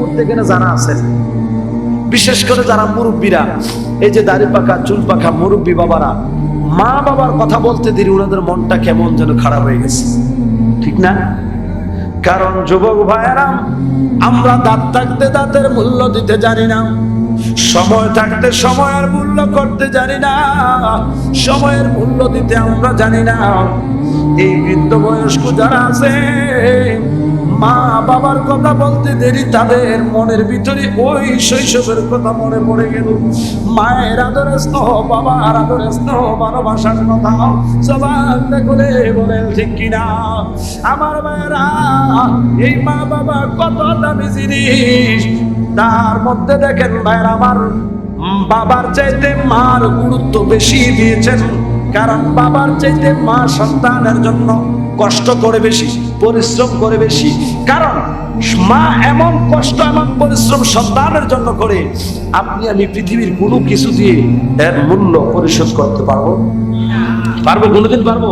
মুহূর্তে এখানে যারা আছেন, বিশেষ করে যারা মুরব্বীরা, এই যে দাড়ি পাকা চুল পাকা মুরব্বী বাবারা, মা বাবার কথা বলতে দেরি ওনাদের মনটা কেমন যেন খারাপ হয়ে গেছে, ঠিক না? কারণ যুবক ভাইয়েরা, আমরা দাঁত থাকতে দাঁতের মূল্য দিতে জানি না, সময় থাকতে সময়ের মূল্য করতে জানি না, সময়ের মূল্য দিতে আমরা জানি না। এই বৃদ্ধ বয়স্ক যারা আছে, মা বাবার কথা বলতে দেরি, তাদের মনের ভিতরে ওই শৈশবের কথা মনে পড়ে গেল। মায়ের আদরের স্নেহ, বাবার আদরের স্নেহ, ভালোবাসার কথা জবান করে বলে, ঠিক কিনা আমার মায়েরা? এই মা বাবা কত দামি জিনিস, তার মধ্যে দেখেন ভাইয়েরা আমার, বাবার চাইতে মার গুরুত্ব বেশি দিয়েছেন। কারণ বাবার চাইতে মা সন্তানের জন্য কষ্ট করে বেশি, পরিশ্রম করে বেশি। কারণ মা এমন কষ্ট, এমন পরিশ্রম সন্তানের জন্য করে, আপনি আমি পৃথিবীর কোনো কিছু দিয়ে এর মূল্য পরিশোধ করতে পারবো? কোনোদিন পারবো?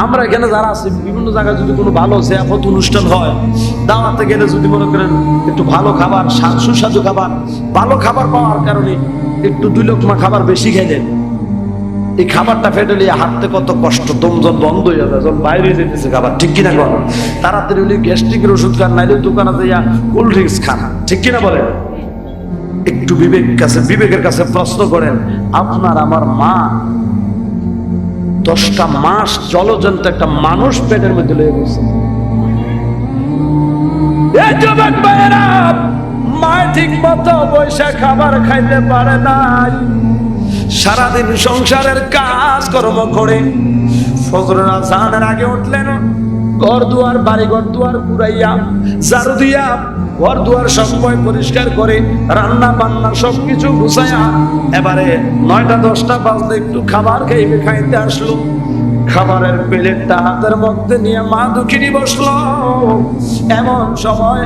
আমরা এখানে যারা আছি, বিভিন্ন জায়গায় যদি কোনো ভালো জিয়াফত অনুষ্ঠান হয়, দাওয়াতে গেলে যদি মনে করেন একটু ভালো খাবার, সুস্বাদু খাবার, ভালো খাবার পাওয়ার কারণে একটু 2 লোকমা খাবার বেশি খেলেন, এই খাবারটা ফেটে নিয়ে হাঁটতে কত কষ্ট, দমজন বন্ধ হয়ে যাবে, যখন বাইরে যেতেছে খাবার, ঠিক কিনা বল? তাড়াতাড়ি হলে গ্যাস্ট্রিকের ওষুধ খান, নাইলে দোকানে যাইয়া কোল্ড ড্রিঙ্কস খান, ঠিক কিনা বলেন? একটু বিবেকের কাছে প্রশ্ন করেন, আপনার আমার মা 10টা মাস জলজন্ত একটা মানুষ পেটের মধ্যে লয়ে গেছে। এই যুবক ভাইয়েরা, মা ঠিক মতো বৈশা খাবার খাইতে পারে নাই, সারাদিন সংসারের কাজ কর্ম করে ফজরের আজানের আগে উঠলেন, ঘর দুয়ার, বাড়ি ঘর দুয়ার পুরাইয়া ঝাড়ু দিয়া ঘর দুয়ার সবসময় পরিষ্কার করে, রান্না বান্না সবকিছু গুছাইয়া এবারে 9টা 10টা বাজলে একটু খাবার খাইতে আসলো। খাবারের প্লেটটা হাতের মধ্যে নিয়ে মা দুঃখিনী বসলো। এমন সময়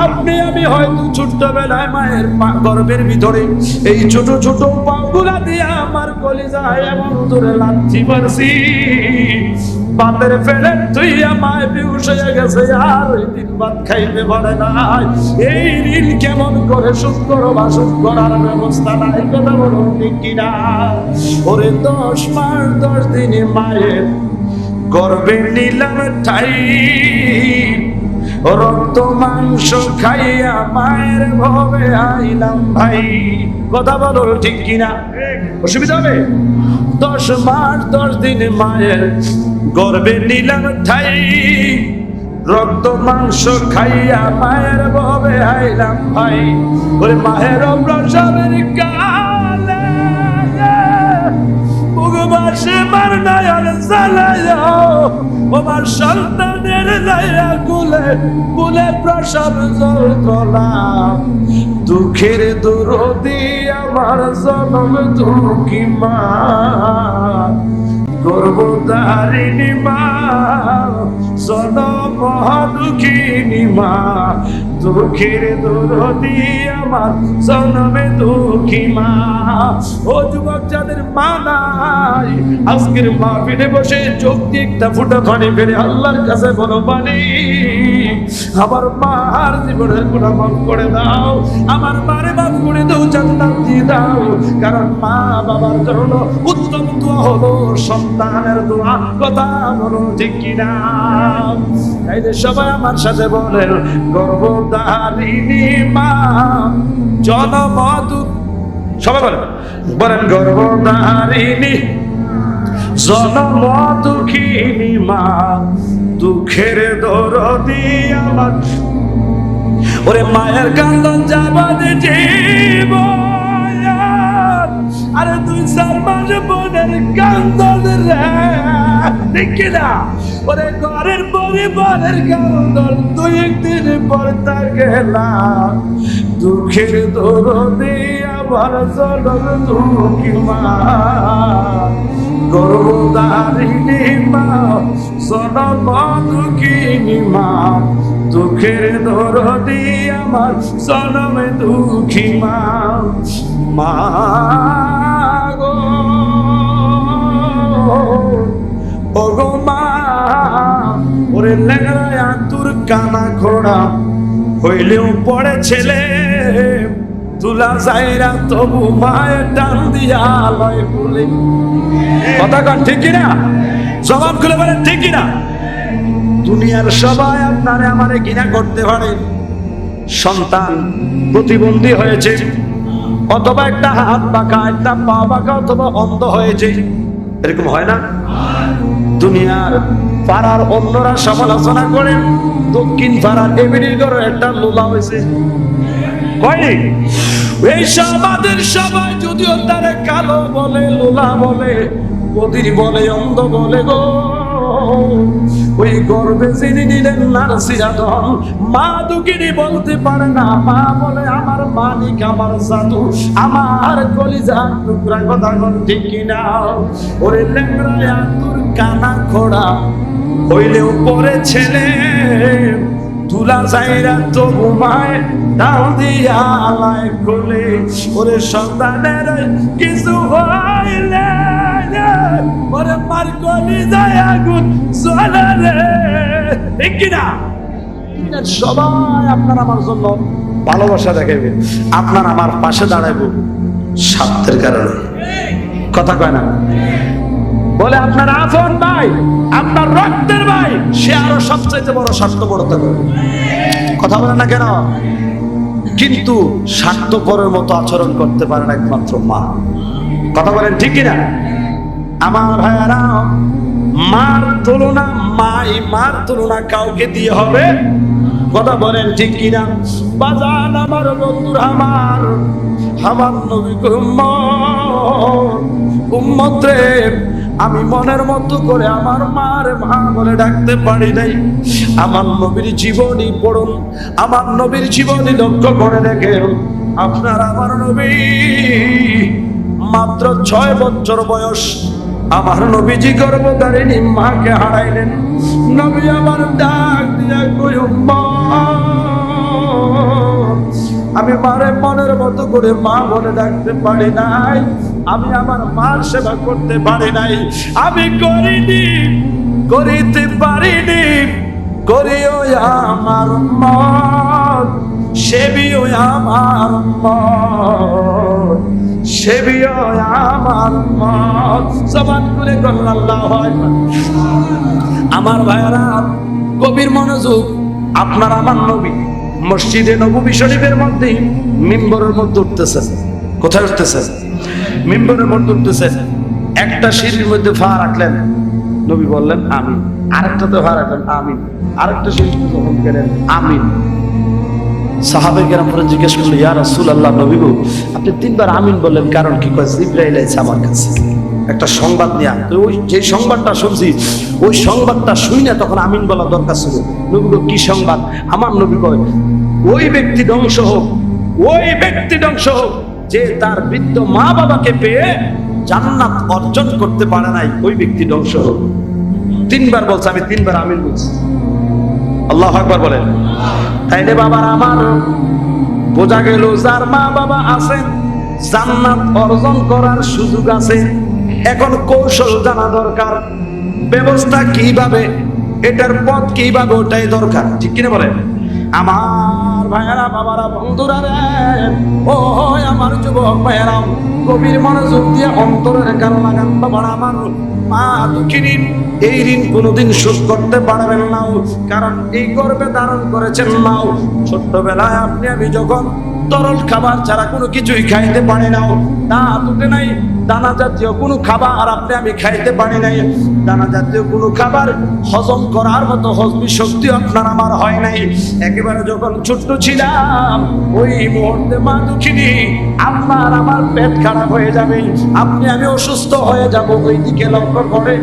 আপনি আমি হয়তো ছোট্টবেলায় মায়ের গর্ভের ভিতরে এই ছোট ছোট পাগুলা দিয়ে আমার কলিজায় এমন দূরে লাথি মারছি, বাপের ফেলে তুই আমায় বেহুশ হয়ে গেছে, আর ওই দিন ভাত খাইতে পারে নাই। এই ঋণ কেমন করে শোধ করো বা শোধ করার ব্যবস্থা নাই, কথা বলো ঠিক কিনা? ওরে 10 মাস 10 দিনে মায়ের গর্ভে নিলাম ঠাই, রক্ত মাংস খাইয়া মায়ের ভবে আইলাম ভাই, কথা বলো ঠিক কিনা? অসুবিধা হবে? 10 মাস 10 দিনে মায়ের গর্ভে নিলাম ঠাই, রক্ত মাংস খাইয়া মায়ের ভবে আইলাম ভাই। ওরে মায়ের প্রসবের কালে বুগবাসে মার নয়ন জ্বালায়া, আমার সন্তানের দয়া কুলে কুলে প্রসব যন্ত্রণা, দুঃখের দরদি আমার জনম দুঃখী মা, গর্ভধারিণী মা, জনম দুঃখিনী মা, দুঃখের দরদি আমার জনমে দুঃখী মা। ও যুবক যাদের মা নাই, আজকের মাহফিলে বসে চোখ দিয়ে একটা ফুটা পানি ফেলে আল্লাহর কাছে বলো, পানি আমার মার জীবনের গুনাহ মাফ করে দাও, আমার মারে মাফ করে দাও, জান্নাত দিয়ে দাও। কারণ মা বাবার জন্য উত্তম দোয়া হলো সন্তানের দোয়া, কথা বলো ঠিক কিনা? তাই যে সবাই আমার সাথে বলেন, গর্ভধারিণী মা জনম সবাই বলেন গর্ভধারিণী জনম দুঃখিনী মা, দুঃখের দরদি আমার। ওরে মায়ের কান্দন যাবাদে জীবন, আরে 2-4 মাস বোনের কান্দন রে, দেখি না? ওরে ঘরের পরিবারের কান্দন 2-1 দিন পর থাকে না, দুঃখের দরদি আমার জনম দুঃখী মা, গর্ভধারিণী মা, জনম দুঃখিনী মা, দুঃখের দরদি আমার জনম দুঃখী মা। মা গো ওগো মা, ওরে লেগড়ায় আতুর কানা ঘোড়া হইলেও পড়ে ছেলে, তুলা যাইরা তবু মায়ের টান দিয়া লয় বলে। কথা কন ঠিক কিনা? জবাব খুলে বলেন ঠিক কিনা? দুনিয়ার সবাই আপনারে আমারে ঘৃণা করতে পারে, সন্তান প্রতিবন্ধী হয়েছে, অথবা একটা হাত বাঁকা, একটা পা বাঁকা, অথবা অন্ধ হয়েছে, এরকম হয় না? দুনিয়ার পাড়ার অন্যরা সমালোচনা করে, দক্ষিণ পাড়ার এমনির ঘরে একটা লোলা হয়েছে, কয়নি? এই সমাজের সবাই যদিও তারে কালো বলে, লোলা বলে, বদির বলে, অন্ধ বলে গো, ওই গর্বে যিনি নিলেন নারসিরাদন, মা দুঃখিনী বলতে পারে না, মা বলে আমার মালিক, আমার জাদু, আমার কলিজার টুকরা। কথা বল ঠিক কিনা? ওরে লেংড়া তোর কানা খোড়া, হইলেও পরে ছেলে, তুলা যাইরা তবু মায় ডাল দিয়া আলায় কোলে। ওরে সন্তানের কিছু হইলে ওরে মার কলিজায় আগুন জ্বলে রে, ঠিক কিনা? সবাই আপনার আমার জন্য ভালোবাসা দেখাইবে, আপনার আমার পাশে দাঁড়াইব স্বার্থের কারণে। কথা কয় না? বলে আপনার আপন ভাই, আপনার রক্তের ভাই, সে আরো সবচাইতে বড় স্বার্থপরতা করে। কথা বলেন না কেন? কিন্তু স্বার্থপরের মতো আচরণ করতে পারেন একমাত্র মা। কথা বলেন ঠিক কিনা? আমার ভাইয়ারা, মার তুলনা, মার তুলনা কাউকে দিয়ে হবে? কথা বলেন ঠিক কিনা? বাজান আমার বন্ধুরা, আমার নবী উম্মত রে, আমি মনের মতো করে আমার মার মা বলে ডাকতে পারি নাই। আমার নবীর জীবনী পড়ুন, আমার নবীর জীবনী লক্ষ্য করে দেখেন। আপনার আমার নবী মাত্র 6 বছর বয়স, আমার নবীজি গর্ভধারিণী মাকে হারাইলেন। নবী আমার ডাক দিয়া কই, আমি মারে মনের মতো করে মা বলে ডাকতে পারি নাই, আমি আমার মার সেবা করতে পারি নাই, আমি করিনি, করিতে পারিনি। করিও আমার মন, সেবিও আমার মন, সেবিও আমার মন। জবান করে বলেন আল্লাহু আকবার। আমার ভাইরা, গভীর মনোযোগ। আপনার আমার নবী মসজিদে নববী শরীফের মধ্যে মিম্বরের মধ্যে উঠতেছেন। কোথায় উঠতেছেন? মিম্বরের মধ্যে উঠতেছেন। একটা সিঁড়ির মধ্যে পা রাখলেন, নবী বললেন আমিন। আরেকটাতে পা রাখলেন আমিন। আরেকটা সিঁড়ি যখন গেলেন আমিন। সাহাবায়ে কেরাম পরে জিজ্ঞেস করলেন, ইয়া রাসূলুল্লাহ, নবী গো, আপনি 3 বার আমিন বললেন, কারণ কি? কয় জিবরাইল আইছে আমার কাছে একটা সংবাদ নিয়ে। তো ওই যে সংবাদটা শুনছি, ওই সংবাদটা শুই না, তখন আমিন বলা দরকার ছিল। নবী গো, কি সংবাদ? আমার নবী কয়, ওই ব্যক্তি ধ্বংস হোক, ওই ব্যক্তি ধ্বংস হোক যে তার বৃদ্ধ মা বাবাকে পেয়ে জান্নাত অর্জন করতে পারে নাই, ওই ব্যক্তি ধ্বংস হোক। 3 বার বলছে, আমি 3 বার আমিন বলছি। আল্লাহু আকবার বলেন। তাইলে বাবার আমার বোঝা গেল, যার মা বাবা আছে জান্নাত অর্জন করার সুযোগ আছে। এখন কৌশল জানা দরকার, ব্যবস্থা কিভাবে, এটার পথ কিভাবে, ওটাই দরকার। ঠিক কিনা বলেন? আমার ভাইয়েরা, বাবারা, বন্ধুরা রে, ও আমার যুবক ভাইয়েরা, গভীর মনোযোগ দিয়ে অন্তরের গান লাগান। বাবার আমার মা দুঃখিনী, এই ঋণ কোনোদিন শোধ করতে পারবেন না, কারণ এই গর্ভে ধারণ করেছেন নাও। ছোট্টবেলায় আপনি আমি যখন তরল খাবার ছাড়া কোনো কিছুই খাইতে পারি না, দাঁত উঠে নাই, দানা জাতীয় কোনো খাবার আপনি আমি খাইতে পারি নাই, দানা জাতীয় কোনো খাবার হজম করার মতো হজমি শক্তি আপনার আমার হয় নাই। একেবারে যখন ছোট্ট ছিলাম, ওই মুহূর্তে মা দুঃখিনী, আপনার আমার পেট খারাপ হয়ে যাবে, আপনি আমি অসুস্থ হয়ে যাব, ওই দিকে লক্ষ্য করে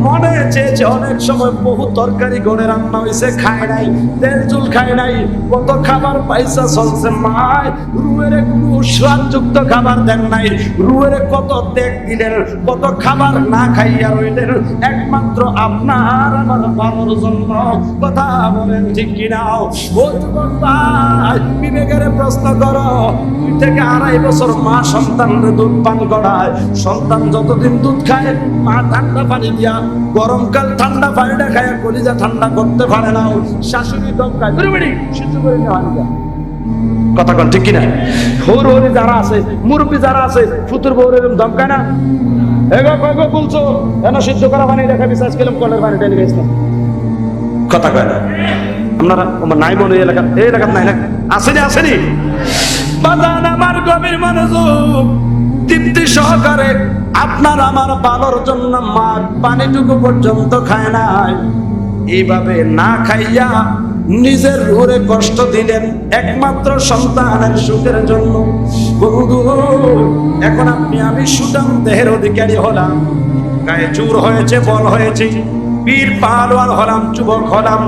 মনে চেয়েছে। অনেক সময় বহু তরকারি ঘরে রান্না হয়েছে, খায় নাই, তেল চুল খায় নাই, কত খাবার পয়সা চলছে, মায় রুয়ের কোনো স্বাদযুক্ত খাবার দেন নাই, রুয়ের কত ত্যাগ দিলেন, কত খাবার না খাইয়া রইলেন একমাত্র আপনার আমার ভালোর জন্য। কথা বলেন ঠিক কিনা? ও যুবক ভাই, বিবেকের প্রশ্ন করো 2 থেকে 2.5 বছর মা সন্তানের দুধ পান করায়, সন্তান যতদিন দুধ খায় মা ঠান্ডা পানি দিয়া, গরমকাল ঠান্ডা পানিটা খায় কলিজা ঠান্ডা করতে পারে না, শাশুড়ি দমকায় দুর্বিড়ি সিদ্ধ করে নেওয়া যায়। কথা কন ঠিক কিনা? হৌর হরি যারা আছে, মুরব্বী যারা আছে, ফুতুর বউর এরকম দমকায় না? এগো কয়গো বলছো এনা সিদ্ধ করা পানি দেখা বিশ্বাস করলাম কলের পানি টেনে গেছিলাম। কথা কয় না আপনারা? আমার নাই মনে এই এলাকাত নাই না? আসেনি আসেনি? বাজান আমার গভীর মনোযোগ তৃপ্তি সহকারে আপনার আমার ভালোর জন্য মা পানিটুকু পর্যন্ত খায় নাই, এইভাবে না খাইয়া নিজের রুহে কষ্ট দিলেন একমাত্র সন্তানের সুখের জন্য। বন্ধু এখন আপনি আমি সুঠাম দেহের অধিকারী হলাম, গায়ে জোর হয়েছে, বল হয়েছে, বীর পালোয়ান হলাম, যুবক হলাম,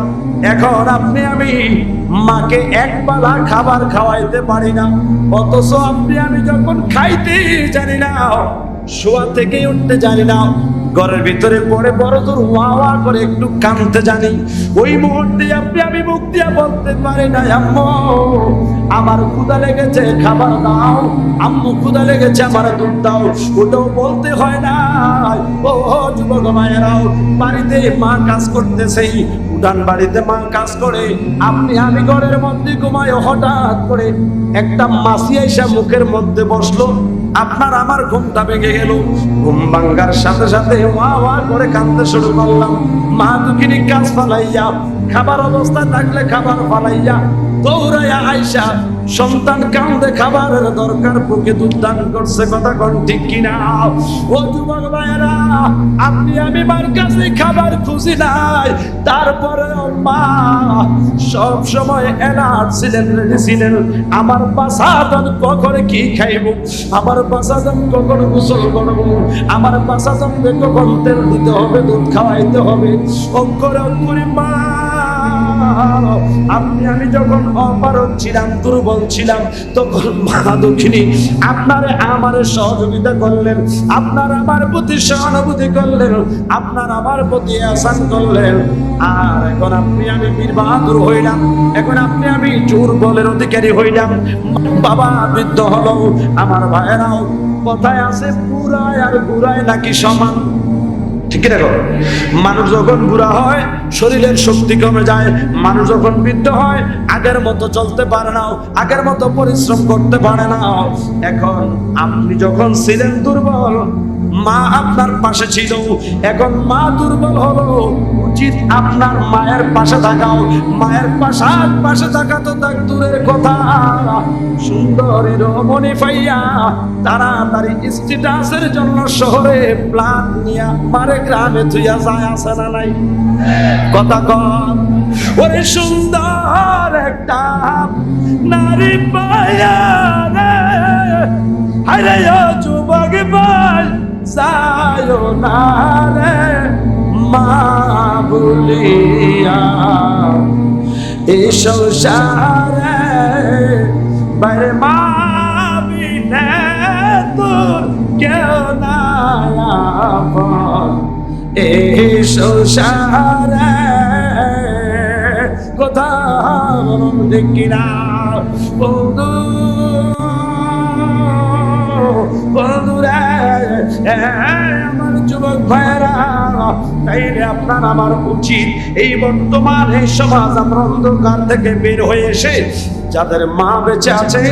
এখন আপনি আমি মাকে একবেলা খাবার খাওয়াইতে পারি না, অথচ আপনি আমি যখন খাইতে জানি না, শোয়া থেকে উঠতে জানি না, ঘরের ভিতরে পড়ে বড় জোর ওয়া ওয়া করে একটু কাঁদতে জানি, ওই মুহূর্তে আপনি আমি মুখ দিয়া বলতে পারি না আম্মু আমার ক্ষুধা লেগেছে খাবার দাও, আম্মু ক্ষুধা লেগেছে আমার দুধ দাও, ওটাও বলতে হয় না। ও যুবক মায়েরাও, বাড়িতে মা কাজ করতেছে, উঠান বাড়িতে মা কাজ করে, আপনি আমি ঘরের মধ্যে ঘুমাই, হঠাৎ করে একটা মাছি এসে মুখের মধ্যে বসলো, আপনার আমার ঘুমটা ভেঙে গেল, ঘুম ভাঙ্গার সাথে সাথে ওয়া ওয়া করে কাঁদতে শুরু করলাম, মা দুঃখিনী কাজ ফালাইয়া, খাবার অবস্থায় থাকলে খাবার ফালাইয়া দৌড়াইয়া আইসা সন্তান কান্দে খাবারের দরকার, বুকে দুধ দান করছে। কথা কোন ঠিক কিনা? ও যুবক ভাইয়েরা, আপনি আমি মার কাছে খাবার খুঁজি নাই, তারপরে মা সব সময় এলার্ট ছিলেন, রেডি ছিলেন, আমার বাসাদান কখন কি খাইব, আমার বাসাদান কখন গোসল করব, আমার বাসাদান কখন তেল দিতে হবে, দুধ খাওয়াইতে হবে, অঙ্করে অঙ্কুরি মা আপনি আমি যখন অপারগ ছিলাম, দুর্বল ছিলাম, তখন মা দক্ষিণী আপনারে আমারে সহযোগিতা করলেন, আপনার আমার প্রতি সহানুভূতি করলেন, আপনার আমার প্রতি আহসান করলেন, আর এখন আপনি আমি বীর বাহাদুর হইলাম, এখন আপনি আমি জোর বলের অধিকারী হইলাম, বাবা বৃদ্ধ হলো। আমার ভাইয়েরাও কথায় আছে বুড়ায় আর বুড়ায় নাকি সমান, ঠিক দেখো, মানুষ যখন বুড়া হয় শরীরের শক্তি কমে যায়, মানুষ যখন বৃদ্ধ হয় আগের মতো চলতে পারে না, আগের মতো পরিশ্রম করতে পারে না। এখন আপনি যখন ছিলেন দুর্বল, মা আপনার পাশে ছিল, এখন মা দুর্বল হলো, উচিত আপনার মায়ের পাশে থাকাও, মায়ের পাশে থাকা তো তার দূরের কথা, সুন্দরী রমণী পাইয়া তাড়াতাড়ি স্ট্যাটাসের জন্য শহরে প্লাট নিয়ে মারে গ্রামে থুইয়া যায়, আসে না নাই? কথা কন, ওরে সুন্দর একটা নারী পাইয়া রে, আরে ও যুবক ভাই যায়ো না রে মা বলিয়া, এই সংসারে বাইরে মা বিনে তোর কেউ নাই আপন, এই সংসারে কথা দেখি না বন্ধু, বন্ধুরা আমার যুবক ভাইয়েরা, তাইলে আপনার আমার উচিত এই বর্তমান এই সমাজ আমরা অন্ধকার থেকে বের হয়ে এসে যাদের মা বেঁচে আছে,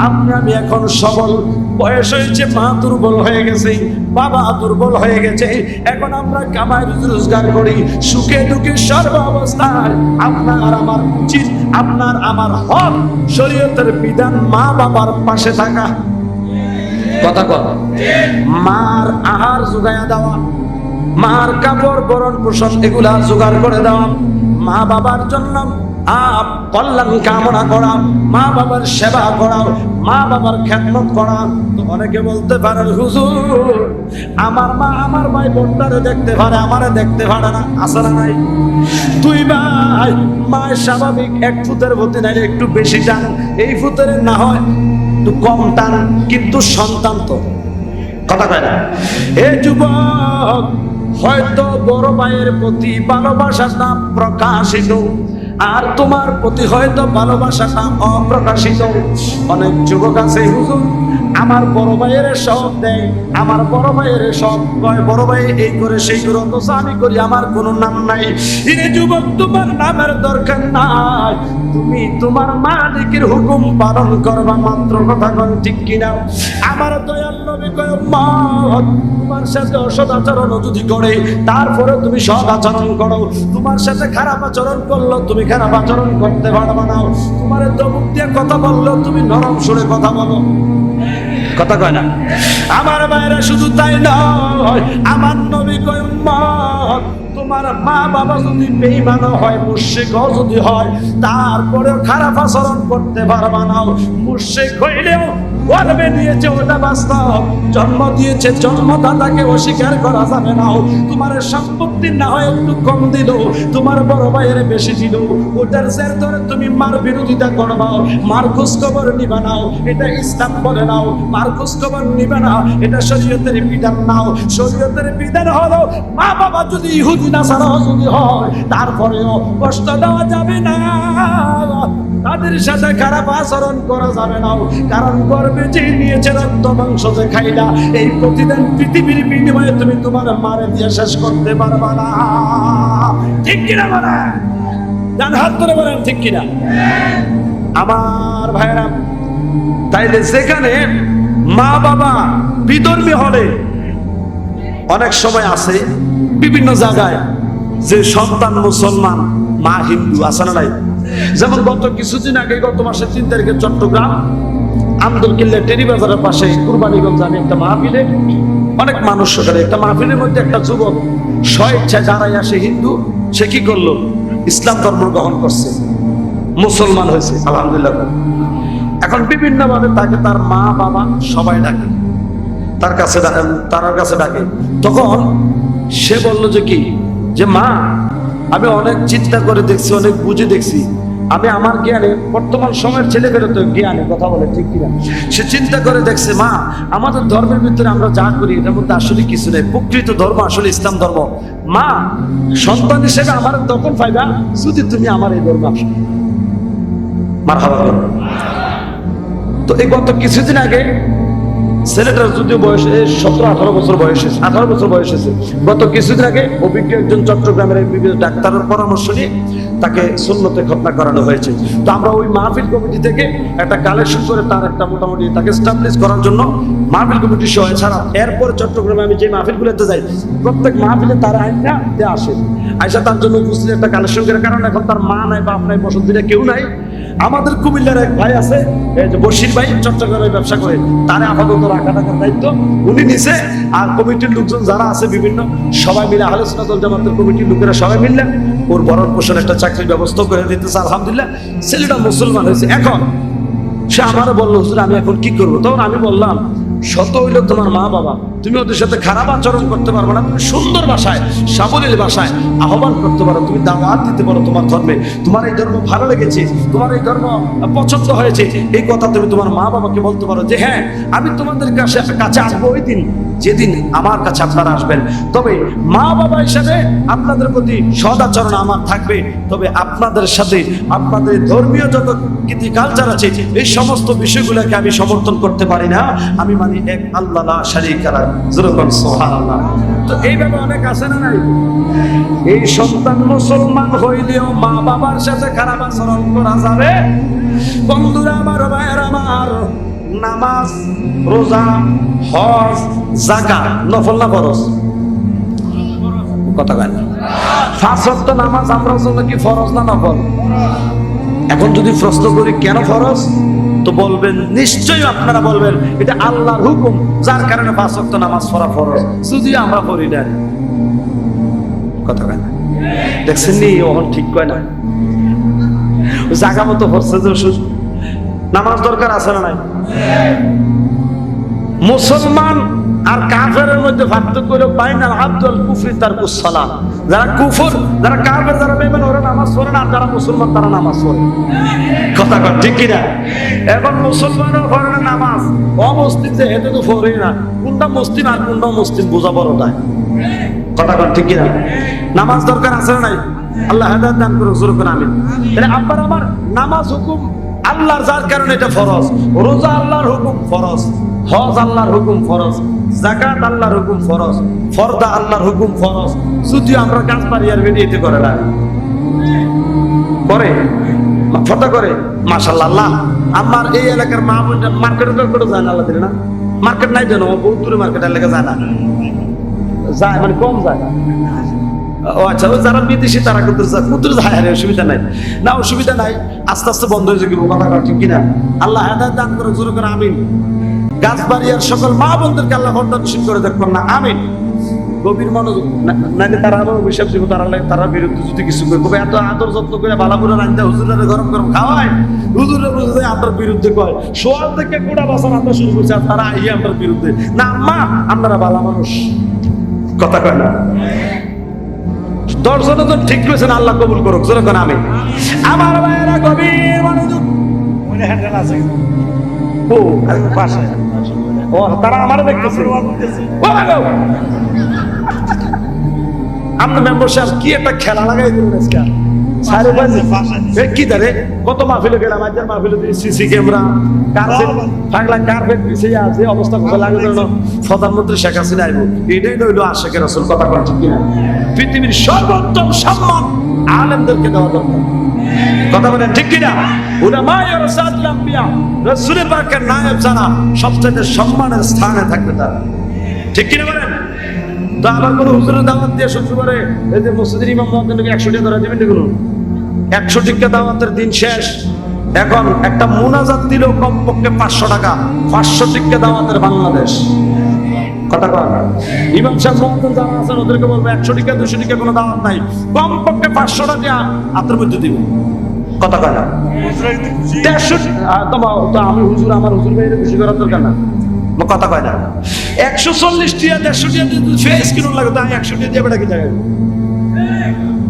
আমি এখন সবল, বয়স হয়েছে, মা দুর্বল হয়ে গেছে, বাবা দুর্বল হয়ে গেছে, এখন আমরা কামাই রোজগার করি, সুখে দুঃখে সর্ব অবস্থায় আপনার আমার উচিত, আপনার আমার হক, শরীয়তের বিধান, মা বাবার পাশে থাকা। কথা কথা, মার আহার জোগায়া দেওয়া, মার কাপড় বরণ পোষণ এগুলা জোগাড় করে দেওয়া, মা বাবার জন্য কল্যাণ কামনা করা, মা বাবার সেবা করা, মা বাবার খেদমত করা। তো অনেকে বলতে পারেন হুজুর আমার মা আমার ভাই বোনটারে দেখতে পারে, আমারে দেখতে পারে না, আছে না নাই? দুই ভাই, মায়ের স্বাভাবিক 1 ফুটের প্রতি নাইলে একটু বেশি টান, এই ফুটের না হয় একটু কম টান, কিন্তু সন্তান তো, কথা কয় না? এ যুবক, হয়তো বড় ভাইয়ের প্রতি ভালোবাসাটা প্রকাশিত, আর তোমার প্রতি হয়তো ভালোবাসাটা অপ্রকাশিত। অনেক যুবক আছে, হুজুর আমার বড় ভাইয়ের সব দেয়, আমার বড় ভাইয়ের সব কয়, বড় ভাই এই করে সেই করে, অথচ আমি করি আমার কোনো নাম নাই। এরে যুবক, তোমার নামের দরকার নাই, তুমি তোমার মালিকের হুকুম পালন করবা মাত্র। কথা কন ঠিক কিনা? আমার দয়াল নবী কয়, উম্মত তোমার সাথে অসৎ আচরণ যদি করে, তারপরে তুমি সৎ আচরণ করো। তোমার সাথে খারাপ আচরণ করলো, তুমি খারাপ আচরণ করতে পারবা না। তোমার দমক দিয়ে কথা বললো, তুমি নরম সুরে কথা বলো। কথা কয় না? আমার ভাইরা শুধু তাই নয়, আমার নবী কয়, উম্মত তোমার মা বাবা যদি বেঈমান হয়, মুশরিক যদি হয়, তারপরেও খারাপ আচরণ করতে পারবা না। মুশরিক হইলেও গর্বে নিয়েছে, ওটা বাস্তব। জন্ম দিয়েছে, জন্মদাতাকে অস্বীকার করা যাবে না। তোমার সম্পত্তি না হয় একটু কম দিল, তোমার বড় ভাইয়ের বেশি দিল, ওটার জের ধরে তুমি মার বিরোধিতা করবা, মার খোঁজ খবর নিবা নাও, এটা ইসলাম বলে নাও। মার খোঁজ খবর নিবা না, এটা শরীয়তের বিধান নাও। শরীয়তের বিধান হলো মা বাবা যদি ইহুদি নাসারা যদি হয়, তারপরেও কষ্ট দেওয়া যাবে না, তাদের সাথে খারাপ আচরণ করা যাবে না। কারণ গর্বে যে নিয়েছে, রক্ত মাংস যে খাইলা, এই প্রতিদিন পৃথিবীর বিনিময়ে তুমি তোমার মারে দিয়ে শেষ করতে পারবা না। ঠিক কিনা বলেন? ডান হাত ধরে বলেন ঠিক কিনা? আমার ভাইরা, তাইলে যেখানে মা বাবা বিধর্মী হলে, অনেক সময় আছে বিভিন্ন জায়গায় যে সন্তান মুসলমান মা হিন্দু, আছে না নাই? যেমন গত কিছুদিন আগে, গত মাসের 3 তারিখে চট্টগ্রাম আন্দরকিল্লা টেরিবাজারের পাশে কুরবানীগঞ্জ আমি একটা মাহফিলে, অনেক মানুষ সেখানে, একটা মাহফিলের মধ্যে একটা যুবক স্বেচ্ছায় যারাই আসে হিন্দু, সে কি করলো? ইসলাম ধর্ম গ্রহণ করছে, মুসলমান হয়েছে, আলহামদুলিল্লাহ। এখন বিভিন্ন ভাবে তাকে তার মা বাবা সবাই ডাকে, তার কাছে ডাকে। তখন সে বললো যে কি, যে মা আমি অনেক চিন্তা করে দেখছি, অনেক বুঝে দেখছি, আমি আমার জ্ঞানে, বর্তমান সময়ের ছেলেমেয়েরা তো জ্ঞানে কথা বলে, ঠিক কিনা? সে চিন্তা করে দেখছে, মা আমাদের ধর্মের ভিতরে আমরা যা করি এটার মধ্যে আসলে কিছু নেই, প্রকৃত ধর্ম আসলে ইসলাম ধর্ম। মা সন্তান হিসেবে আমার তখন পাইবা যদি তুমি আমার এই ধর্ম আসো। মারহাবা। তো এই গত কিছুদিন আগে ছেলেটার যদিও বয়স 17-18 বছর বয়স, 18 বছর বয়স হয়েছে, গত কিছুদিন আগে অভিজ্ঞ একজন চট্টগ্রামের বিভিন্ন ডাক্তারের পরামর্শ নিয়ে তাকে সুন্নতে খতনা করানো হয়েছে। তো আমরা ওই মাহফিল কমিটি থেকে একটা কালেকশন করে তার একটা মোটামুটি তাকে এস্টাবলিশ করার জন্য মাহফিল কমিটি সহ, এছাড়া এরপরে চট্টগ্রামে আমি যে মাহফিলগুলোতে যাই, প্রত্যেক মাহফিলে তার আইনটা আসে, আয়সা তার জন্য উপস্থিত একটা কালেকশন করে। কারণ এখন তার মা নাই, বাপ নাই, বসন্তীরা কেউ নাই। আমাদের কুমিল্লার এক ভাই আছে, বশির ভাই, চট্টগ্রামে ব্যবসা করে, তারে আপাতত রাখা টাকার দায়িত্ব উনি নিছে। আর কমিটির লোকজন যারা আছে বিভিন্ন, সবাই মিলে আহলে সুন্নাত ওয়াল জামাতের কমিটির লোকেরা সবাই মিললে ওর ভরণ পোষণ একটা চাকরির ব্যবস্থা করে দিতেছে, আলহামদুলিল্লাহ। ছেলেটা মুসলমান হয়েছে। এখন সে আমারও বললো, হুজুর আমি এখন কি করবো? তখন আমি বললাম, শত হইল তোমার মা বাবা, তুমি ওদের সাথে খারাপ আচরণ করতে পারবে না, তুমি সুন্দর ভাষায়, সাবলীল ভাষায় আহ্বান করতে পারো, তুমি দাওয়াত দিতে পারো তোমার ধর্মে, তোমার এই ধর্ম ভালো লেগেছে, তোমার এই ধর্ম পছন্দ হয়েছে, এই কথা তুমি তোমার মা বাবাকে বলতে পারো যে হ্যাঁ আমি তোমাদের কাছে আসবো ওই দিন যেদিন আমার কাছে আপনারা আসবেন। তবে মা বাবা হিসাবে আপনাদের প্রতি সদাচরণ আমার থাকবে, তবে আপনাদের সাথে আপনাদের ধর্মীয় যত রীতি কালচার আছে এই সমস্ত বিষয়গুলোকে আমি সমর্থন করতে পারি না। আমি মানি এক আল্লাহ লা শারীকা লাহু, যেরকম সুবহানাল্লাহ। তো এইভাবে অনেক আছে না নাই? এই সন্তান মুসলমান হইলেও মা বাবার সাথে খারাপ আচরণ করা যাবে? বন্ধুরা আমার, ভাইয়েরা আমার, নামাজ, রোজা, হজ, যাকাত নফল না ফরজ? কথা কয় না। 5 ওয়াক্ত নামাজ আমরা জন্য কি ফরজ না নফল? এখন যদি প্রশ্ন করি কেন ফরজ, তো বলবেন, নিশ্চয়ই আপনারা বলবেন এটা আল্লাহর হুকুম, যার কারণে 5 ওয়াক্ত নামাজ পড়া ফরজ, যদি আমরা পড়ি না। কথা কয় না। দেখছেন নি, ওহন ঠিক কয় না, জায়গা মতো পড়ছে যে নামাজ দরকার আছে না নাই? মুসলমান আর কাফেরের মধ্যে পার্থক্য হলো বাইনাল আব্দুল কুফরি তারকুস সালাত। যারা কুফর, যারা কাফের, যারা বেঈমান ওরা নামাজ পড়ে না, আর যারা মুসলমান তারা নামাজ পড়ে। কথা কয় ঠিক কি না? এখন মুসলমানও পড়ে না নামাজ, অমুসলিম যে হেঁটে তো পড়ে না, কোনটা মুসলিম আর কোনটা মুসলিম বোঝা বড় তাই। কথা কয় ঠিক কি না? নামাজ দরকার আছে না নাই? আল্লাহ হেদায়েত দান করুক, জোরে করে আমিন। তাহলে আপনার আমার নামাজ হুকুম আল্লাহর, যার কারণে এটা ফরজ। রোজা আল্লাহর হুকুম ফরজ, হজ আল্লাহর হুকুম ফরজ, যাকাত আল্লাহর হুকুম ফরজ, ফরদা আল্লাহর হুকুম ফরজ। যদিও আমরা কাজ পারি আর বেরিয়ে এতে করে না, করে ফটা করে মাশাআল্লাহ। আল্লাহ আমার এই এলাকার মা বোনটা মার্কেটে করে যায় না, আল্লাহ দিলে না মার্কেট নাই যেন, বহুত দূরে মার্কেট এলাকা যায় না, যায় মানে কম যায়। ও আচ্ছা, ওই যারা বিদেশি তারা কুতুর যায়, অসুবিধা নাই না, অসুবিধা নাই, আস্তে আস্তে বন্ধ হয়ে যাবে, কথা ঠিক কিনা? আল্লাহ হেদায়েত দান করে, জোরে করে আমিন। গাছবাড়িয়ার সকল মা বোনদেরকে আল্লাহ বরদানশীল করে দেখবেন না, আমিন। গভীর মনোযোগ, নাইলে তারা আমার অভিশাপ দিব, তারা বিরুদ্ধে যদি কিছু করে, এত আদর যত্ন করে বালাপুরা রান্দা হুজুরের গরম গরম খাওয়ায়, হুজুরের বুঝে আপনার বিরুদ্ধে কয়, সোয়াল থেকে গোড়া বাসান আমরা শুরু করছি, আর তারা আইয়ে আপনার বিরুদ্ধে। না আম্মা, আপনারা ভালো মানুষ, কথা কয় না। 10 জন ঠিক করেছেন, আল্লাহ কবুল করুক, জোরে করে আমিন। আমার ভাইয়েরা গভীর মনোযোগ, ও পাশে, ও তারা আমারে দেখতেছে, আমরা মেম্বার সাহেব কি একটা খেলা লাগাই দিলেন আজকে, কি ধরে কত মাহফিলে গেলাম, আজকের মাহফিলে সিসি ক্যামেরা, কার্পেট, পাগলা কার্পেট বিছিয়ে আছে, অবস্থা কোথায় লাগে যেন প্রধানমন্ত্রী শেখ হাসিনা আইব। এটাই হইলো আশিকের রাসূল, কথা বলা ঠিক কিনা? পৃথিবীর সর্বোত্তম সম্মান আলেমদেরকে দেওয়া দরকার, কথা বলেন ঠিক কিনা? উলামায়ে ওয়ারাসাতুল আম্বিয়া, রাসূল পাকের নায়েব যারা, সবচেয়ে সম্মানের স্থানে থাকবে তারা, ঠিক কিনা বলেন? তো আবার কোন হুজুরের দাওয়াত দিয়ে শুক্রবারে এই যে মসজিদের ইমাম মুয়াজ্জিনকে 100 টাকা ধরে দিবেন, দেখুন 100 টাকা দাওয়াতের দিন শেষ, এখন একটা মুনাজাত দিল কমপক্ষে 500 টাকা, 500 টাকা দাওয়াতের বাংলাদেশ, কথা কয় না? ইমাম সাহেব মুয়াজ্জিন যারা আছেন ওদেরকে বলবো 100 টাকা 200 টাকা কোনো দাওয়াত নাই, কমপক্ষে 500 টাকা আপনার মধ্যে দিব, কথা কয় না? 150 তো আমি হুজুর, আমার হুজুর ভাইয়ের খুশি করার দরকার না, কথা কয় না? 140 টাকা 150 টাকা যদি ফেস কিনুন লাগে, তাই 100 টাকা দিয়ে বেটা কি জায়গায়,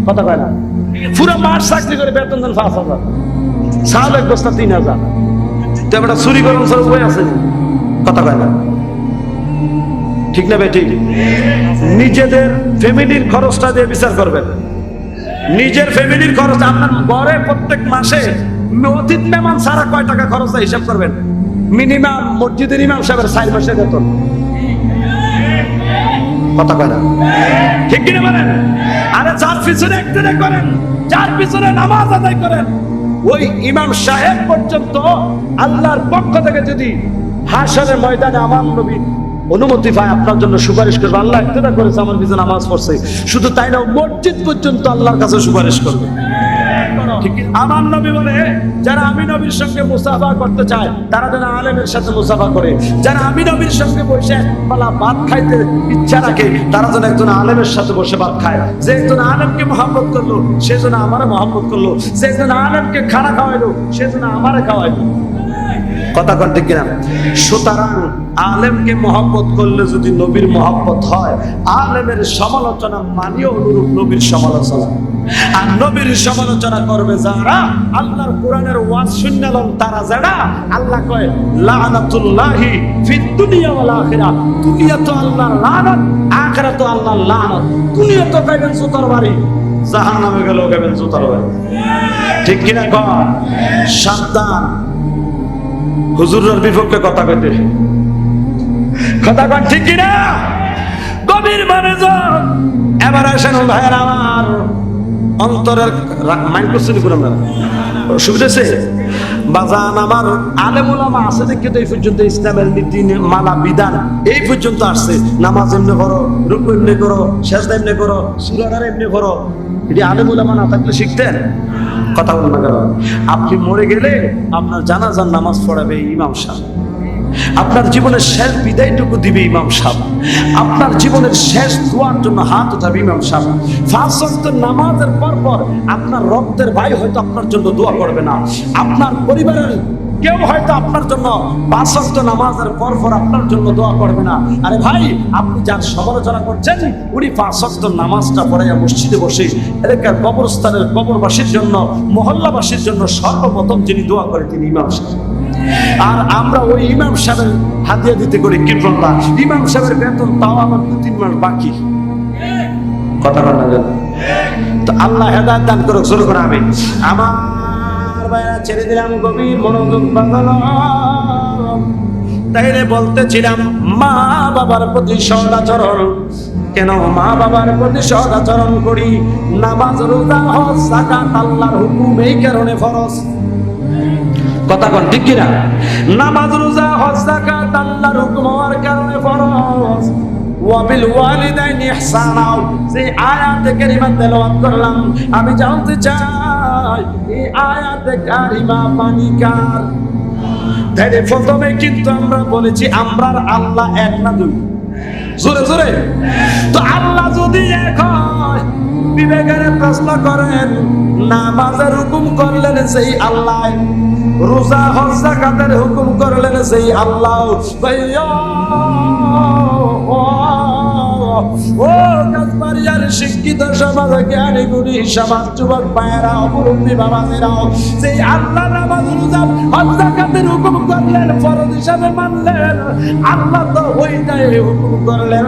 কথা কয় না? পুরো মাস চাকরি করে বেতন দেন 5000, চাল এক বস্তা 3000, তো বেটা চুরি করেন স্যার উপায় আছে, কথা কয় না? ঠিক না বেটি? নিজেদের ফ্যামিলির খরচটা দিয়ে বিচার করবেন, নিজের ফ্যামিলির খরচ। আপনার ঘরে প্রত্যেক মাসে অতিথি মেহমান ছাড়া কয় টাকা খরচ হিসাব করবেন। মিনিমাম মসজিদের ইমাম সাহেবের 4 মাসের বেতন, কথা কয় না? ঠিক কিনা বলেন? আরে যার পিছনে একদিনে করেন, যার পিছনে নামাজ আদায় করেন, ওই ইমাম সাহেব পর্যন্ত আল্লাহর পক্ষ থেকে যদি হাসরের ময়দানে আমার নবী অনুমতি পায়, আপনার জন্য সুপারিশ করবে। আল্লাহ একটা করেছে, আমার পিছনে নামাজ পড়ছে, শুধু তাই না, মসজিদ পর্যন্ত আল্লাহর কাছে সুপারিশ করবে। আমার নবী বলে, যারা আমি নবীর সঙ্গে মুসাফা করতে চায় তারা যেন আলেমের সাথে মুসাফা করে, যারা আমি নবীর সঙ্গে বসে একবেলা ভাত খাইতে ইচ্ছা রাখে তারা যেন একজন আলেমের সাথে বসে ভাত খায়। যে একজন আলেমকে মহব্বত করলো সে যেন আমারে মহব্বত করলো, যে একজন আলেমকে খানা খাওয়াইলো সে যেন আমারে খাওয়াইলো, কথা কন ঠিক কিনা? সুতরাং আলেমকে মহব্বত করলে যদি নবীর মহব্বত হয়, আলেমের সমালোচনা মানিও অনুরূপ নবীর সমালোচনা। আর নবীর সমালোচনা করবে যারা, আল্লাহর কোরআনের ওয়াজ শুনলেন তারা যারা, আল্লাহ কয় লানাতুল্লাহি ফিদ দুনিয়া ওয়াল আখিরা, দুনিয়া তো আল্লাহর লানত, আখিরাত তো আল্লাহর লানত। দুনিয়া তো পাইবেন জুতার বাড়ি, জাহান্নামে গেলেও পাইবেন জুতার বাড়ি, ঠিক কিনা? কর সাবধান হুজুরের বিপক্ষে কথা কইতে, কথা কন ঠিক কিনা? গভীর মনোযোগ। এবার আসেন ভাইয়েরা আমার, অন্তরের মাইন্ড করছেন কোন সুবিধা আছে বাজান আমার। আলেম ওলামা আছে দেখে তো এই পর্যন্ত ইসলামের নীতি মালা বিধান এই পর্যন্ত আসছে। নামাজ এমনি করো, রুকু এমনি করো, সেজদা এমনি করো, সূরাটা এমনি করো। এটি আলেম ওলামা না থাকলে শিখতেন? কথা বলেন না কেন? আপনি মরে গেলে আপনার জানাজার নামাজ পড়াবে ইমাম সাহেব, আপনার জীবনের শেষ বিদায়টুকু দিবে ইমাম সাহেব, আপনার জীবনের শেষ দোয়ার জন্য হাত উঠাবে ইমাম সাহেব। 5 ওয়াক্ত নামাজের পর আপনার রক্তের ভাই হয়তো আপনার জন্য দোয়া করবে না, আপনার পরিবারের কেউ হয়তো আপনার জন্য 5 ওয়াক্ত নামাজের পর আপনার জন্য দোয়া করবে না। আরে ভাই, আপনি যার সমালোচনা করছেন উনি 5 ওয়াক্ত নামাজটা পড়াইয়া মসজিদে বসে এলাকার কবরস্থানের কবরবাসীর জন্য, মহল্লাবাসীর জন্য সর্বপ্রথম যিনি দোয়া করে তিনি ইমাম সাহেব। আর আমরা ওই ইমাম সাহেবের হাদিয়া দিতে করি কৃপণতা। ইমাম সাহেবের বেতন তাও আমার 2-3 মাস বাকি, কথা বলা যায়। তো আল্লাহ হেদায়েত দান করুক, শুরু করে আমি আমার ভাইরা ছেড়ে দিলাম গভীর মনোযোগ বাঁধানো। তাইলে বলতেছিলাম মা বাবার প্রতি সদাচরণ, কেন মা বাবার প্রতি সদাচরণ করি? নামাজ রোজা হজ যাকাত আল্লাহর হুকুম, এই কারণে ফরজ। কথা কোন ঠিক কিনা? নামাজ রোজা হজ যাকাত আল্লাহর হুকুম হওয়ার কারণে ফরজ। ওয়াবিল ওয়ালিদাইনি ইহসানা, যে আয়াতে কারিমা তেলাওয়াত করলাম, আমি জানতে চাই এই আয়াতে কারিমা মানি কার? তাইলে প্রথমে কিন্তু আমরা বলেছি আমরার আল্লাহ এক না দুই? জোরে জোরে। তো আল্লাহ যদি এক হয়, বিবেকের প্রশ্ন করেন, নামাজের হুকুম করলেন সেই আল্লাহ, রোজা হজ যাকাতের হুকুম করলেন সেই আল্লাহ। ও কাজবাড়িয়ার শিক্ষিত সমাজ, জ্ঞানী গুণী সমাজ, যুবক ভাইয়েরাও, মুরব্বী বাবাজিরাও, সেই আল্লাহ নামাজ রোজা হজ যাকাতের হুকুম করলেন, ফরজ হিসাবে মানলেন। আল্লাহ তো ওইটাই হুকুম করলেন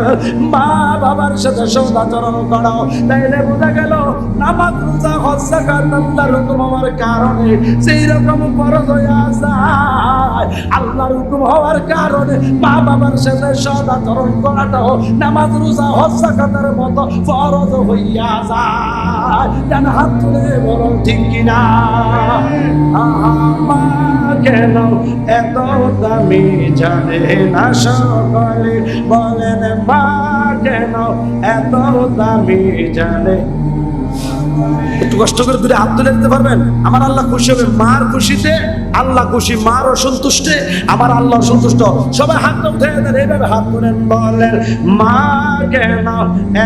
মা বাবার সাথে সদাচরণ করো। তাইলে বোঝা গেল নামাজ রোজা হজ যাকাত আল্লাহর হুকুম হওয়ার কারণে সেই রকম ফরজ হইয়া যায়। আল্লাহর হুকুম হওয়ার কারণে মা বাবার সাথে সদাচরণ করাটাও নামাজ রোজা হজ যাকাতের মতো ফরজ হইয়া যায়। জান হাত তুলে বলুন ঠিক কিনা? মা কেন এত দামি জানে না সকলে, বলেন মা কেন এত দামি জানে? একটু কষ্ট করে দূরে হাত তুলে দিতে পারবেন? আমার আল্লাহ খুশি হবে। মার খুশিতে আল্লাহ খুশি, মার অসন্তুষ্টে আমার আল্লাহ সন্তুষ্ট। সবাই হাত উঠে দেন, এইভাবে হাত তুলেন, বলেন মা কেন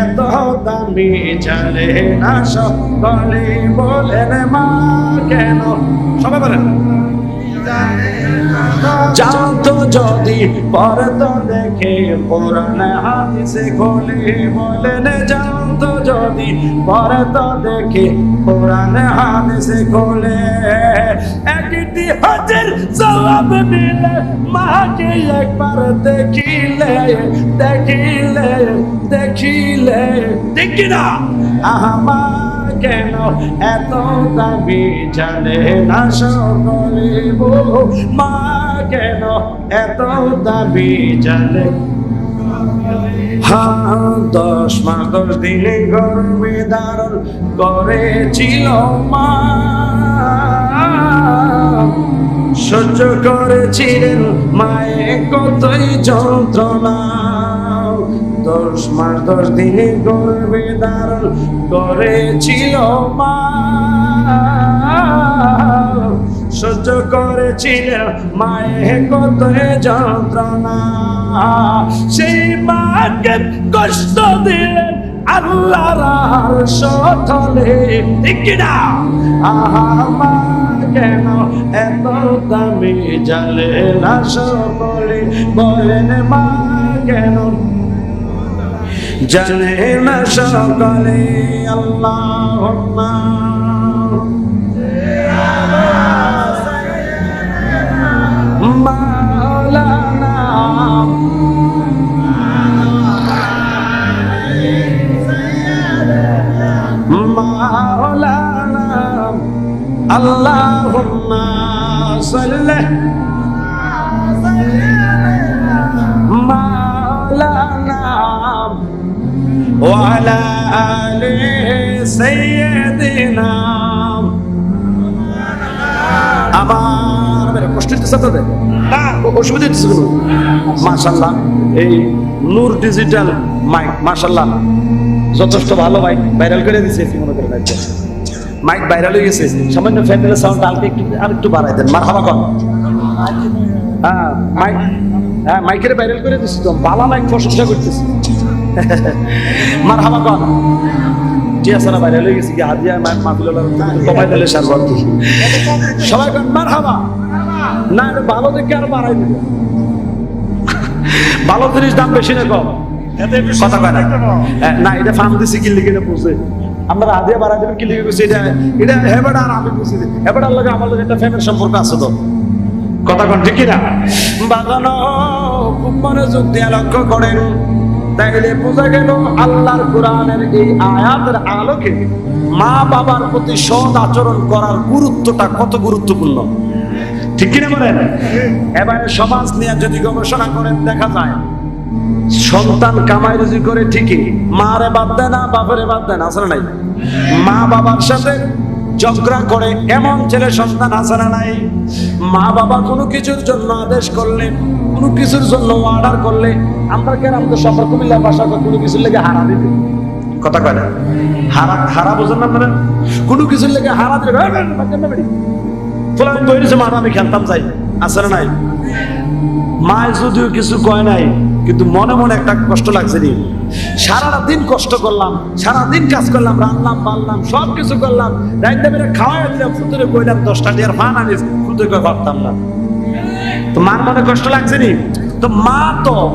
এত দামি জানে না সকলে, বলেন মা কেন। সবাই বলেন জানতো যদি পড়তো দেখে কোরআন হাদিসে খোলে, বলেন জানতো যদি পড়তো দেখে কোরআন হাদিসে খোলে। একটি হজের জবাব মিলে মাকে একবার দেখিলে, দেখিলে দেখিলে, দেখি না আহমা কেন এত দামি জানে না সকলে, মা কেন এত দামি জানে? 10 মাস 10 দিন গর্ভে ধারণ করেছিল মা, সহ্য করেছিলেন মায়ে কতই যন্ত্রণা। 10 মাস 10 দিন গর্ভে ধারণ করেছিল মা, সহ্য করেছিলেন মায়ে কত যন্ত্রণা। সেই মাকে কষ্ট দিলেন আল্লাহর আরশ তলে, ঠিক না? আহা মা কেন এত দামি জানে না সকলে, বলেন মা কেন জানে না সকলে? আল্লাহুম্মা মাওলানা মাওলানা আল্লাহুম্মা সাল্লি মাওলানা ওয়া আলা আলি সাইয়্যিদিনা। আমার কষ্ট হচ্ছে আপনাদের না? অসুবিধা হচ্ছে কোনো? মাশাআল্লাহ, এই নূর ডিজিটাল মাইক মাশাআল্লাহ যথেষ্ট ভালো মাইক, ভাইরাল করে দিয়েছে। মনে করেন মাইক ভাইরাল হয়ে গেছে, সামান্য ফ্যামিলি সাউন্ড আরেকটু বাড়াই দেন। মারহাবা কর। হ্যাঁ মাইক, হ্যাঁ মাইকের ভাইরাল করে দিচ্ছি তো, বালা মাইক প্রশংসা করতেছি। মারহাবা কর। ঠিক আছে না, ভাইরাল হয়ে গেছি কি হাদিয়া মাহফিল কমাই দিলে সারবার। সবাই কর মারহাবা। না ভালো দেখে আর বাড়াই দিবে। ভালো জিনিস দাম বেশি না কম? কথা কয় না। না এটা ফার্ম দিছি কি লিখে বুঝে আমরা আদিয়া বাড়াই দেবেন কি লিখে গেছি, এটা এটা হেবাটা আর আমি বুঝি হেবাটার লগে আমার লগে একটা ফ্যামিলির সম্পর্ক আছে তো। কথা কন ঠিক না? বাগানো খুব মনোযোগ দিয়ে লক্ষ্য করেন, তাইলে বোঝা গেল আল্লাহর কোরআনের এই আয়াতের আলোকে মা বাবার প্রতি সৎ আচরণ করার গুরুত্বটা কত গুরুত্বপূর্ণ, ঠিক কিনা বলেন? এবারে সমাজ নিয়ে যদি গবেষণা করেন দেখা যায় সন্তান কামাই রুজি করে ঠিকই মারে বাদ দেয় না, বাপরে বাদ দেয় না, আছে না নাই? মা বাবার সাথে ঝগড়া করে এমন ছেলে সন্তান আছে না নাই? মা বাবা কোনো কিছুর জন্য আদেশ করলে, কোনো কিছুর জন্য অর্ডার করলে, আমরা কেন আমাদের সফর কুমিল্লা ভাষা কোনো কিছুর লেগে হারা দিতে, কথা কয় না, হারা হারা বোঝেন না আপনারা? কোনো কিছুর লেগে হারা দিলে আমি খেলতাম যাই, আছে না নাই? মায় যদিও কিছু কয় নাই, কিন্তু মনে মনে একটা কষ্ট লাগছে নি। সারাটা দিন কষ্ট করলাম, সারাদিন কাজ করলাম, রান্নাম বাড়লাম, সব কিছু করলাম, রাইতে বেড়ে খাওয়াই দিলাম, ফুতুরে কইলাম 10টা টিয়ার ফান আনিস, ফুতুরে কই ভাবতাম না। তো মার মনে কষ্ট লাগছে নি? তো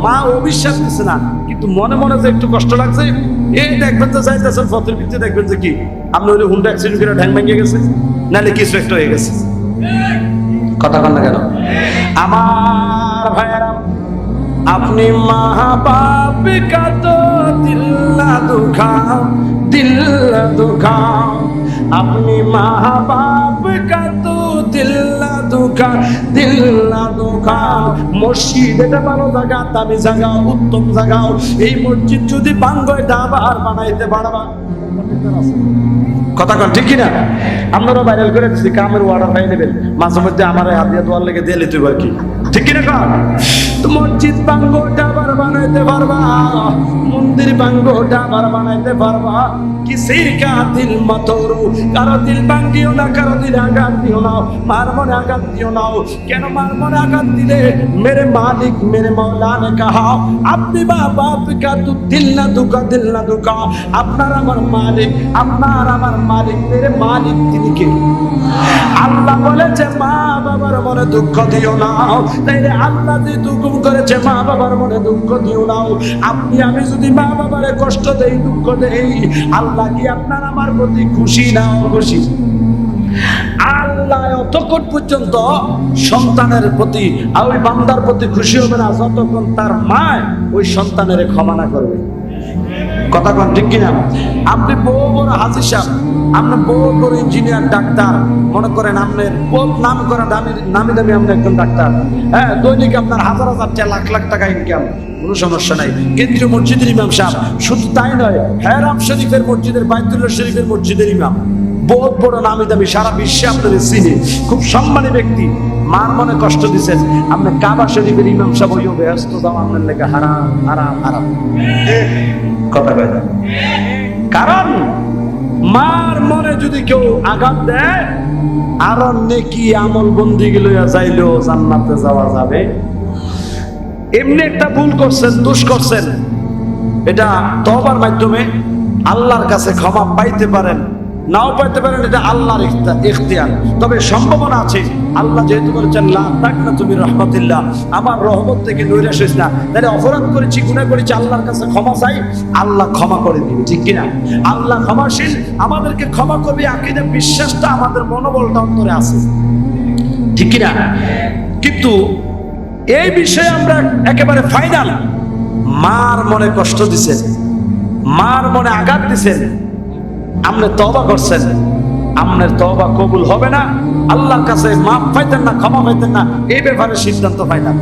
মা অবিশ্বাস দিচ্ছে না, কিন্তু মনে মনে যে একটু কষ্ট লাগছে। এই দেখবেন তো যাইতেছেন ফতের ভিত্তি, দেখবেন যে কি আপনি ওই হুন্ডা অ্যাক্সিডেন্ট করে ঢ্যাং ভেঙে গেছে, নাহলে কিছু একটা হয়ে গেছে, কথা কন না কেন? আমার ভাইয়েরা, আপনি মা বাপ কা তো দিল না দুখাও, দিল না দুখাও, আপনি মা বাপ কা তো দিল না দুখা, দিল না দুখাও। মসজিদ এটা ভালো জায়গা, দামি জায়গা, উত্তম জায়গাও। এই মসজিদ যদি ভাঙ্গ এটা আবার বানাইতে পারবা, কথা কন ঠিক কিনা? আপনারা ভাইরাল করে দিচ্ছি, কামের অর্ডার পাই নেবেন, মাঝে মধ্যে আমার হাত দিয়ে দোয়ার লেগে দিয়ে লিতে কি, ঠিক কিনা? কন মসজিদ বাঙ্গোটা আবার বানাইতে পারবা, মন্দির বাঙ্গোটা আবার বানাইতে পারবা। কিসির কা দিল মতরু, কারো দিল ভাঙ্গিও না, কারো দিল আঘাত দিও না, মার মনে আঘাত দিও না। কেন মার মনে আঘাত দিলে? মেরে মালিক মেরে মৌলা নে কাহা, আপনি বাপ কা তু দিল না দুকা, দিল না দুকা। আপনার আমার মালিক, আপনার আমার মালিক, মেরে মালিক তিনি কে? আল্লাহ বলেছে মা বাবার মনে দুঃখ দিও না, তাইলে আল্লাহ যে হুকুম করেছে মা বাবার মনে দুঃখ দিও না। আপনি আমি যদি মা বাবারে কষ্ট দেই, দুঃখ দেই, আল্লাহ কি আপনার আমার প্রতি খুশি না খুশি? আল্লাহ অতক্ষণ পর্যন্ত সন্তানের প্রতি, ওই বান্দার প্রতি খুশি হবে না যতক্ষণ তার মা ওই সন্তানের ক্ষমা না করবে, কথা কন ঠিক কিনা? আপনি বড় বড় হাজি সাহেব, আপনি বড় বড় ইঞ্জিনিয়ার, ডাক্তার, মনে করেন আপনার বহুত নাম করা নামি দামি আপনি একজন ডাক্তার, হ্যাঁ, দৈনিক আপনার হাজার হাজার টাকা, লাখ লাখ টাকা ইনকাম, কোনো সমস্যা নাই, কেন্দ্রীয় মসজিদের ইমাম সাহেব। শুধু তাই নয়, হেরাম শরীফের মসজিদের, বাইতুল্লাহ শরীফের মসজিদের ইমাম, বহুত বড় নামি দামি, সারা বিশ্বে আপনাদের চিনি, খুব সম্মানী ব্যক্তি। মার মনে কষ্ট দিচ্ছেন, আপনি কাবা শরীফের ইমাম সাহেব হইও ব্যস্ত যাও, আপনার লেগে হারাম হারাম হারাম, কথা কয় না? কারণ মার মনে যদি কেউ আঘাত দেয়, আর নেকি আমল বন্দিগি লইয়া যাইলেও জান্নাতে যাওয়া যাবে। এমনি একটা ভুল করছেন, দোষ করছেন, এটা তওবার মাধ্যমে আল্লাহর কাছে ক্ষমা পাইতে পারেন, নাও পাইতে পারেন, এটা আল্লাহর ইখতিয়ার। তবে সম্ভাবনা আছে, আল্লাহ যেহেতু বলেছেন লা তাকনাতু মির রাহমাতিল্লাহ, আমার রহমত থেকে নৈরাশ হইস না। তাহলে অপরাধ করেছি, গুনাহ করেছি, আল্লাহর কাছে ক্ষমা চাই, আল্লাহ ক্ষমা করে দিবে, ঠিক কিনা? আল্লাহ ক্ষমাশীল, আমাদেরকে ক্ষমা করবে, আকীদা বিশ্বাসটা আমাদের মনোবলটা অন্তরে আছে, ঠিক কিনা? কিন্তু এই বিষয়ে আমরা একেবারে ফাইনাল, মার মনে কষ্ট দিছেন, মার মনে আঘাত দিছেন, আপনি তওবা করছেন, আপনার তওবা কবুল হবে না, আল্লাহর কাছে মাফ পাইতেন না, ক্ষমা পাইতেন না, এই ব্যাপারে সিদ্ধান্ত ফাইনাল।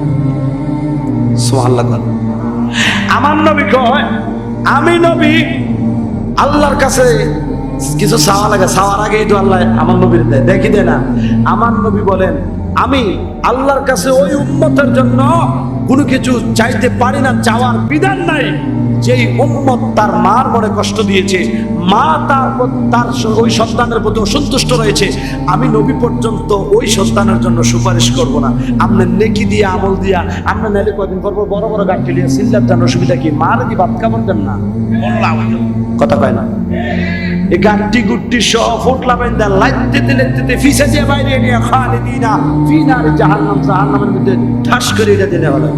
সুবহানাল্লাহ। আমার নবী কয়, আমি নবী আল্লাহর কাছে কিছু চাওয়া লাগে, চাওয়ার আগেই তো আল্লাহ আমার নবীর দেয়, দেখি দেয় না। আমার নবী বলেন, আমি আল্লাহর কাছে ওই উম্মতের জন্য কোনো কিছু চাইতে পারি না, চাওয়ার বিধান নাই যেই উম্মত তার মার মনে কষ্ট দিয়েছে, মা তার ওই সন্তানের প্রতি অসন্তুষ্ট রয়েছে, আমি নবী পর্যন্ত ওই সন্তানের জন্য সুপারিশ করব না। আপনার নেকি দিয়া, আমল দিয়া, আপনার নাইলে কদিন পর বড় বড় গাড়ি লিয়া সিল্লার জানার অসুবিধা কি? মার কি ভাত খাবার দেন না, কথা কয় না? এই গাড়ি গুট্টি সহ ফুটলা বাইন্দা লাইতে লেতে ফিসে দিয়ে বাইরে নিয়ে খালিদিনা ফি নারি জাহান্নাম, জাহান্নামের মধ্যে ঠাস করে এটা দিলে হলো,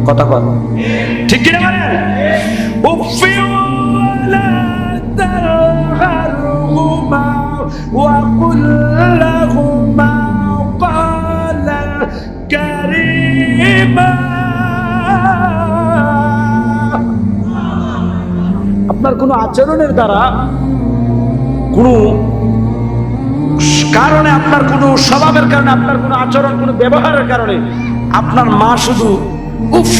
কথা কয় ঠিক কিনা বলেন? উফি ওয়ালা তারহারহুমা ওয়া কুল লাহুমা ক্বালান কারীমা। আপনার কোনো আচরণের দ্বারা কোনো কারণে, আপনার কোনো স্বভাবের কারণে, আপনার কোনো আচরণ, কোনো ব্যবহারের কারণে আপনার মা শুধু উফ,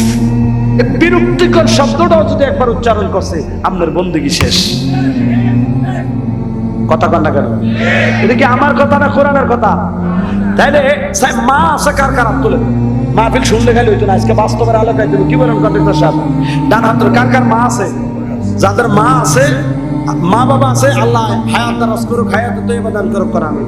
এই বিরক্তিকর শব্দটাও যদি একবার উচ্চারণ করছে, আপনার বন্দেগী শেষ। কথা কন না কেন? এটা কি আমার কথা না কোরআনের কথা? তাইলে মা আছে কার কার হাত তুলে? মাহফিল শুনলে খালি হইতো না, আজকে বাস্তবের আলোকায় দেবো। কি বলেন কন্ট্রাক্টর সাহেব? ডান হাত তুলে কার কার মা আছে? যাদের মা আছে, মা বাবা আছে, আল্লাহ হায়াত দারাজ করুক, হায়াত তৈয়বা দান করুক। আমি